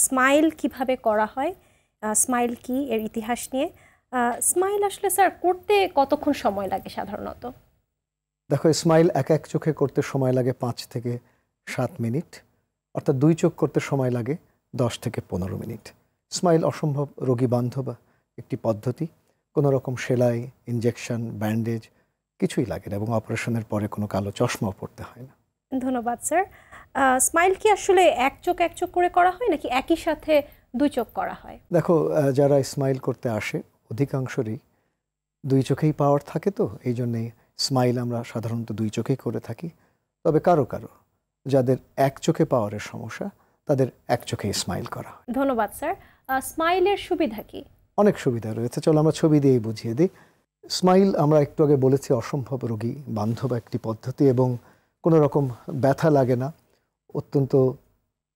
Smile কিভাবে করা হয়, স্মাইল কি এর ইতিহাস নিয়ে। স্মাইল আসলে স্যার করতে কতক্ষণ সময় লাগে সাধারণত? দেখো, স্মাইল এক এক চোখে করতে সময় লাগে 5 থেকে 7 মিনিট, অর্থাৎ 2 চোখ করতে সময় লাগে 10 থেকে 15 মিনিট। স্মাইল অসম্ভব রোগী বান্ধব একটি পদ্ধতি। কোনো রকম সেলাই, ইনজেকশন, ব্যান্ডেজ কিছুই লাগে না এবং অপারেশনের পরে কোনো কালো চশমাও পড়তে হয় না। ধন্যবাদ স্যার। স্মাইল কি আসলে এক চোখ করে করা হয় নাকি একই সাথে 2 চোখ করা হয়? দেখো, যারা স্মাইল করতে আসে অধিকাংশরই 2 চোখেই পাওয়ার থাকে, তো এই জন্যেই স্মাইল আমরা সাধারণত 2 চোখেই করে থাকি। তবে কারো কারো যাদের এক চোখে পাওয়ারের সমস্যা, তাদের এক চোখেই স্মাইল করা হয়। ধন্যবাদ স্যার। স্মাইলের সুবিধা কি? অনেক সুবিধা রয়েছে, চলো আমরা ছবি দিয়েই বুঝিয়ে দিই। স্মাইল আমরা একটু আগে বলেছি অসম্ভব রোগী বান্ধব একটি পদ্ধতি এবং কোনো রকম ব্যথা লাগে না। অত্যন্ত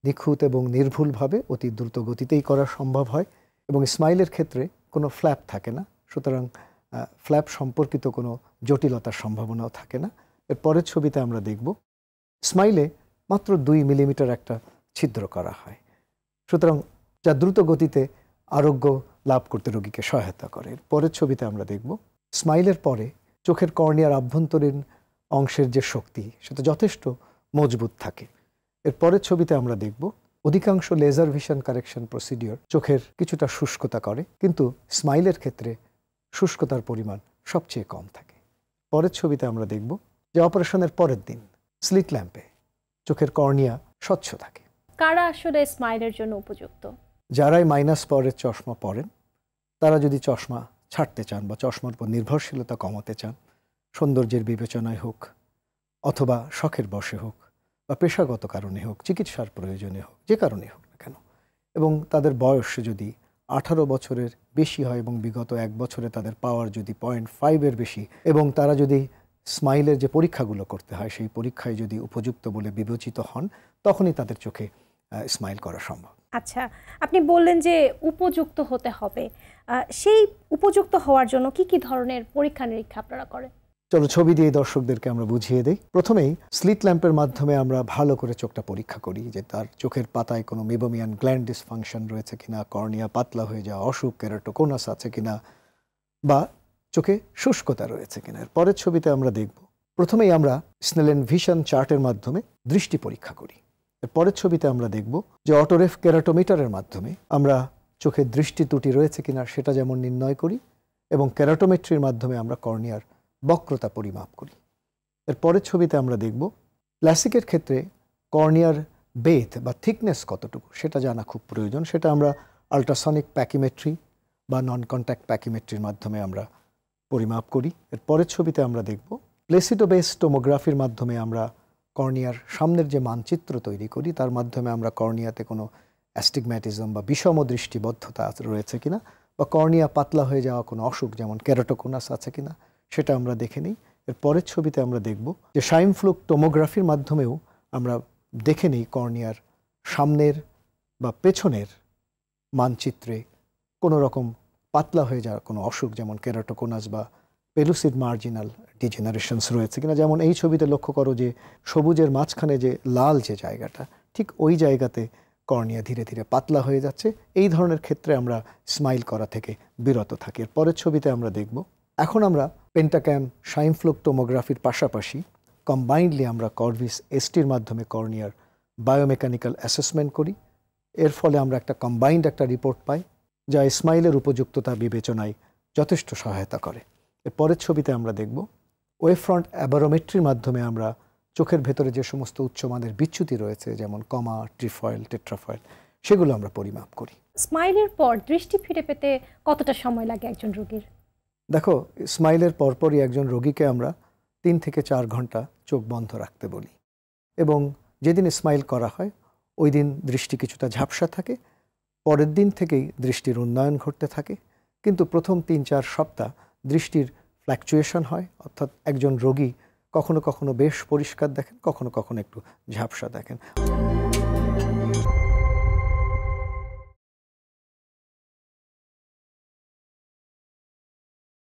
নিখুঁত এবং নির্ভুলভাবে অতি দ্রুত গতিতেই করা সম্ভব হয় এবং স্মাইলের ক্ষেত্রে কোনো ফ্ল্যাপ থাকে না, সুতরাং ফ্ল্যাপ সম্পর্কিত কোনো জটিলতার সম্ভাবনাও থাকে না। এর পরের ছবিতে আমরা দেখব স্মাইলে মাত্র 2 মিলিমিটার একটা ছিদ্র করা হয়, সুতরাং যা দ্রুত গতিতে আরোগ্য লাভ করতে রোগীকে সহায়তা করে। পরের ছবিতে আমরা দেখব স্মাইলের পরে চোখের কর্নিয়ার আভ্যন্তরীণ অংশের যে শক্তি সেটা যথেষ্ট মজবুত থাকে। এর পরের ছবিতে আমরা দেখব অধিকাংশ লেজার ভিশন কারেকশন প্রসিডিওর চোখের কিছুটা শুষ্কতা করে, কিন্তু স্মাইলের ক্ষেত্রে শুষ্কতার পরিমাণ সবচেয়ে কম থাকে। পরের ছবিতে আমরা দেখব যে অপারেশনের পরের দিন স্লিট ল্যাম্পে চোখের কর্নিয়া স্বচ্ছ থাকে। কারা আসলে স্মাইলের জন্য উপযুক্ত? যারাই মাইনাস পাওয়ারের চশমা পরেন, তারা যদি চশমা ছাড়তে চান বা চশমার উপর নির্ভরশীলতা কমাতে চান, সৌন্দর্যের বিবেচনায় হোক অথবা শখের বশে হোক বা পেশাগত কারণে হোক, চিকিৎসার প্রয়োজনে হোক, যে কারণে হোক না কেন, এবং তাদের বয়স যদি 18 বছরের বেশি হয় এবং বিগত 1 বছরে তাদের পাওয়ার যদি 0.5-এর বেশি এবং তারা যদি স্মাইলের যে পরীক্ষাগুলো করতে হয় সেই পরীক্ষায় যদি উপযুক্ত বলে বিবেচিত হন, তখনই তাদের চোখে স্মাইল করা সম্ভব। আচ্ছা, আপনি বললেন যে উপযুক্ত হতে হবে, সেই উপযুক্ত হওয়ার জন্য কি কি ধরনের পরীক্ষা নিরীক্ষা আপনারা করেন? চলো ছবি দিয়ে দর্শকদেরকে আমরা বুঝিয়ে দিই। প্রথমেই স্লিট ল্যাম্পের মাধ্যমে আমরা ভালো করে চোখটা পরীক্ষা করি যে তার চোখের পাতায় কোনো মেবোমিয়ান গ্ল্যান্ড ডিসফাংশন রয়েছে কিনা, কর্নিয়া পাতলা হয়ে যাওয়া অসুখ, কেরাটোকোনাস আছে কিনা, বা চোখে শুষ্কতা রয়েছে কিনা। এর পরের ছবিতে আমরা দেখব প্রথমেই আমরা স্নেলেন ভিশন চার্টের মাধ্যমে দৃষ্টি পরীক্ষা করি। এর পরের ছবিতে আমরা দেখব যে অটোরেফ কেরাটোমিটারের মাধ্যমে আমরা চোখের দৃষ্টি ত্রুটি রয়েছে কিনা সেটা যেমন নির্ণয় করি এবং কেরাটোমেট্রির মাধ্যমে আমরা কর্নিয়ার বক্রতা পরিমাপ করি। এর পরের ছবিতে আমরা দেখব ল্যাসিকের ক্ষেত্রে কর্নিয়ার বেথ বা থিকনেস কতটুকু সেটা জানা খুব প্রয়োজন। সেটা আমরা আল্ট্রাসনিক প্যাকিমেট্রি বা নন কন্ট্যাক্ট প্যাকিমেট্রির মাধ্যমে আমরা পরিমাপ করি। এর পরের ছবিতে আমরা দেখব প্লেসিডো বেস টোমোগ্রাফির মাধ্যমে আমরা কর্নিয়ার সামনের যে মানচিত্র তৈরি করি তার মাধ্যমে আমরা কর্নিয়াতে কোনো অ্যাস্টিগম্যাটিজম বা বিষম দৃষ্টিবদ্ধতা রয়েছে কিনা বা কর্নিয়া পাতলা হয়ে যাওয়া কোনো অসুখ যেমন কেরাটোকোনাস আছে কিনা সেটা আমরা দেখে নিই। এর পরের ছবিতে আমরা দেখব যে শাইনফ্লুক টোমোগ্রাফির মাধ্যমেও আমরা দেখে নিই কর্নিয়ার সামনের বা পেছনের মানচিত্রে কোনো রকম পাতলা হয়ে যাওয়া কোনো অসুখ যেমন কেরাটোকোনাস বা পেলুসিড মার্জিনাল ডিজেনারেশনস রয়েছে কিনা। যেমন এই ছবিতে লক্ষ্য করো যে সবুজের মাঝখানে যে লাল যে জায়গাটা, ঠিক ওই জায়গাতে কর্নিয়া ধীরে ধীরে পাতলা হয়ে যাচ্ছে। এই ধরনের ক্ষেত্রে আমরা স্মাইল করা থেকে বিরত থাকি। এর পরের ছবিতে আমরা দেখব এখন আমরা পেন্টাক্যাম শাইনফ্লুক টোমোগ্রাফির পাশাপাশি কম্বাইন্ডলি আমরা কর্ভিস এসটির মাধ্যমে কর্নিয়ার বায়োমেকানিক্যাল অ্যাসেসমেন্ট করি। এর ফলে আমরা একটা কম্বাইন্ড একটা রিপোর্ট পাই যা স্মাইলের উপযুক্ততা বিবেচনায় যথেষ্ট সহায়তা করে। এর পরের ছবিতে আমরা দেখব ওয়েভ ফ্রন্ট অ্যাবারোমেট্রির মাধ্যমে আমরা চোখের ভেতরে যে সমস্ত উচ্চমানের বিচ্যুতি রয়েছে যেমন কমা, ট্রিফয়েল, টেট্রাফয়েল সেগুলো আমরা পরিমাপ করি। স্মাইলের পর দৃষ্টি ফিরে পেতে কতটা সময় লাগে একজন রোগীর? দেখো, স্মাইলের পরপরই একজন রোগীকে আমরা 3 থেকে 4 ঘন্টা চোখ বন্ধ রাখতে বলি এবং যেদিন স্মাইল করা হয় ওই দিন দৃষ্টি কিছুটা ঝাপসা থাকে, পরের দিন থেকেই দৃষ্টির উন্নয়ন ঘটতে থাকে, কিন্তু প্রথম 3-4 সপ্তাহ দৃষ্টির ফ্ল্যাকচুয়েশন হয়, অর্থাৎ একজন রোগী কখনো কখনো বেশ পরিষ্কার দেখেন, কখনো কখনো একটু ঝাপসা দেখেন।